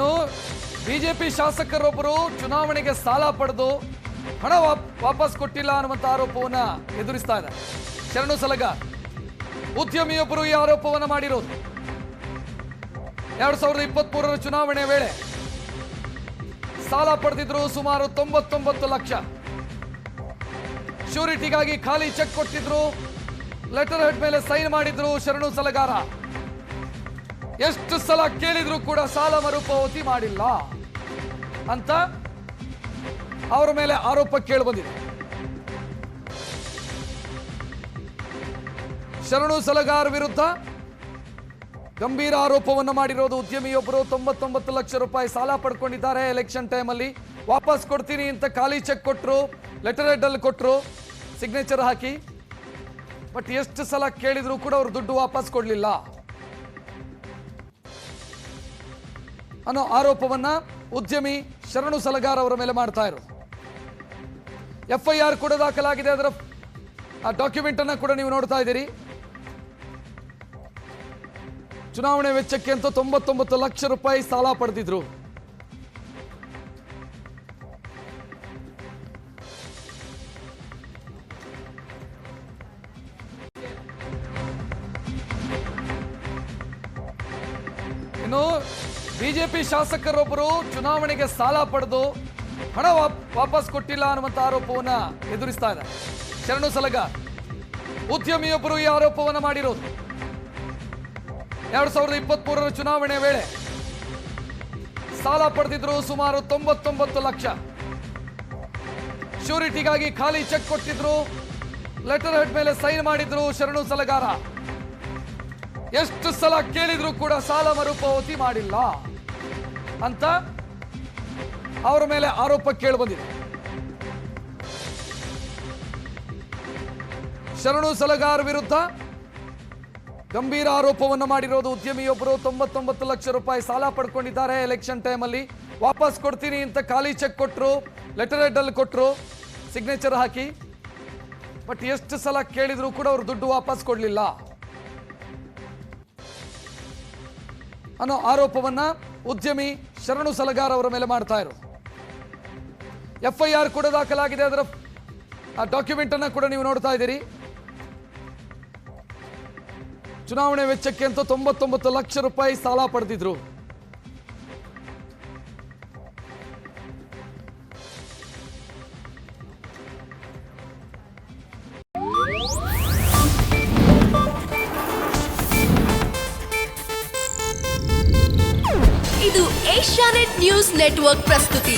ಇನ್ನು ಬಿಜೆಪಿ ಶಾಸಕರೊಬ್ಬರು ಚುನಾವಣೆಗೆ ಸಾಲ ಪಡೆದು ಹಣ ವಾಪಸ್ ಕೊಟ್ಟಿಲ್ಲ ಅನ್ನುವಂತ ಆರೋಪವನ್ನ ಎದುರಿಸ್ತಾ ಇದ್ದಾರೆ. ಶರಣು ಸಲಗಾರ್ ಉದ್ಯಮಿಯೊಬ್ಬರು ಈ ಆರೋಪವನ್ನ ಮಾಡಿರೋದು. 2023 ಚುನಾವಣೆ ವೇಳೆ ಸಾಲ ಪಡೆದಿದ್ರು ಸುಮಾರು 99 ಲಕ್ಷ. ಶ್ಯೂರಿಟಿಗಾಗಿ ಖಾಲಿ ಚೆಕ್ ಕೊಟ್ಟಿದ್ರು, ಲೆಟರ್ ಹೆಡ್ ಮೇಲೆ ಸೈನ್ ಮಾಡಿದ್ರು ಶರಣು ಸಲಗಾರ. ಎಷ್ಟು ಸಲ ಕೇಳಿದ್ರು ಕೂಡ ಸಾಲ ಮರುಪಾವತಿ ಮಾಡಿಲ್ಲ ಅಂತ ಅವರ ಮೇಲೆ ಆರೋಪ ಕೇಳಿ ಬಂದಿದೆ. ಶರಣು ಸಲಗಾರ್ ವಿರುದ್ಧ ಗಂಭೀರ ಆರೋಪವನ್ನು ಮಾಡಿರೋದು. ಉದ್ಯಮಿಯೊಬ್ಬರು 99 ಲಕ್ಷ ರೂಪಾಯಿ ಸಾಲ ಪಡ್ಕೊಂಡಿದ್ದಾರೆ. ಎಲೆಕ್ಷನ್ ಟೈಮಲ್ಲಿ ವಾಪಸ್ ಕೊಡ್ತೀನಿ ಅಂತ ಖಾಲಿ ಚೆಕ್ ಕೊಟ್ಟರು, ಲೆಟರ್ ಹೆಡ್ ಅಲ್ಲಿ ಕೊಟ್ಟರು, ಸಿಗ್ನೇಚರ್ ಹಾಕಿ. ಬಟ್ ಎಷ್ಟು ಸಲ ಕೇಳಿದ್ರು ಕೂಡ ಅವರು ದುಡ್ಡು ವಾಪಸ್ ಕೊಡಲಿಲ್ಲ ಅನ್ನೋ ಆರೋಪವನ್ನ ಉದ್ಯಮಿ ಶರಣು ಸಲಗಾರ್ ಅವರ ಮೇಲೆ ಮಾಡ್ತಾ ಇರೋದು. FIR ಕೂಡ ದಾಖಲಾಗಿದೆ. ಅದರ ಡಾಕ್ಯುಮೆಂಟ್ ಅನ್ನ ಕೂಡ ನೀವು ನೋಡ್ತಾ ಇದ್ದೀರಿ. ಚುನಾವಣೆ ವೆಚ್ಚಕ್ಕೆ ಅಂತ 99 ಲಕ್ಷ ರೂಪಾಯಿ ಸಾಲ ಪಡೆದಿದ್ರು. ಇನ್ನು ಬಿಜೆಪಿ ಶಾಸಕರೊಬ್ಬರು ಚುನಾವಣೆಗೆ ಸಾಲ ಪಡೆದು ಹಣ ವಾಪಸ್ ಕೊಟ್ಟಿಲ್ಲ ಅನ್ನುವಂತ ಆರೋಪವನ್ನ ಎದುರಿಸ್ತಾ ಇದ್ದಾರೆ. ಶರಣು ಸಲಗಾರ್ ಉದ್ಯಮಿಯೊಬ್ಬರು ಈ ಆರೋಪವನ್ನ ಮಾಡಿರೋದು. 2023 ಚುನಾವಣೆ ವೇಳೆ ಸಾಲ ಪಡೆದಿದ್ರು ಸುಮಾರು 99 ಲಕ್ಷ. ಶ್ಯೂರಿಟಿಗಾಗಿ ಖಾಲಿ ಚೆಕ್ ಕೊಟ್ಟಿದ್ರು, ಲೆಟರ್ ಹೆಡ್ ಮೇಲೆ ಸೈನ್ ಮಾಡಿದ್ರು ಶರಣು ಸಲಗಾರ. ಎಷ್ಟು ಸಲ ಕೇಳಿದ್ರು ಕೂಡ ಸಾಲ ಮರುಪಾವತಿ ಮಾಡಿಲ್ಲ ಅಂತ ಅವರ ಮೇಲೆ ಆರೋಪ ಕೇಳಿ ಬಂದಿದೆ. ಶರಣು ಸಲಗಾರ್ ವಿರುದ್ಧ ಗಂಭೀರ ಆರೋಪವನ್ನು ಮಾಡಿರೋದು. ಉದ್ಯಮಿಯೊಬ್ಬರು 99 ಲಕ್ಷ ರೂಪಾಯಿ ಸಾಲ ಪಡ್ಕೊಂಡಿದ್ದಾರೆ. ಎಲೆಕ್ಷನ್ ಟೈಮಲ್ಲಿ ವಾಪಸ್ ಕೊಡ್ತೀನಿ ಅಂತ ಖಾಲಿ ಚೆಕ್ ಕೊಟ್ಟರು, ಲೆಟರ್ ಹೆಡ್ ಅಲ್ಲಿ ಕೊಟ್ಟರು, ಸಿಗ್ನೇಚರ್ ಹಾಕಿ. ಬಟ್ ಎಷ್ಟು ಸಲ ಕೇಳಿದ್ರು ಕೂಡ ಅವರು ದುಡ್ಡು ವಾಪಸ್ ಕೊಡಲಿಲ್ಲ ಅನ್ನೋ ಆರೋಪವನ್ನ ಉದ್ಯಮಿ ಶರಣು ಸಲಗಾರ್ ಅವರ ಮೇಲೆ ಮಾಡ್ತಾ ಇರೋದು. FIR ಕೂಡ ದಾಖಲಾಗಿದೆ. ಅದರ ಡಾಕ್ಯುಮೆಂಟ್ ಅನ್ನ ಕೂಡ ನೀವು ನೋಡ್ತಾ ಇದ್ದೀರಿ. ಚುನಾವಣೆ ವೆಚ್ಚಕ್ಕೆ ಅಂತ 99 ಲಕ್ಷ ರೂಪಾಯಿ ಸಾಲ ಪಡೆದಿದ್ರು. ಇದು ಏಷ್ಯಾನೆಟ್ ನ್ಯೂಸ್ ನೆಟ್ವರ್ಕ್ ಪ್ರಸ್ತುತಿ.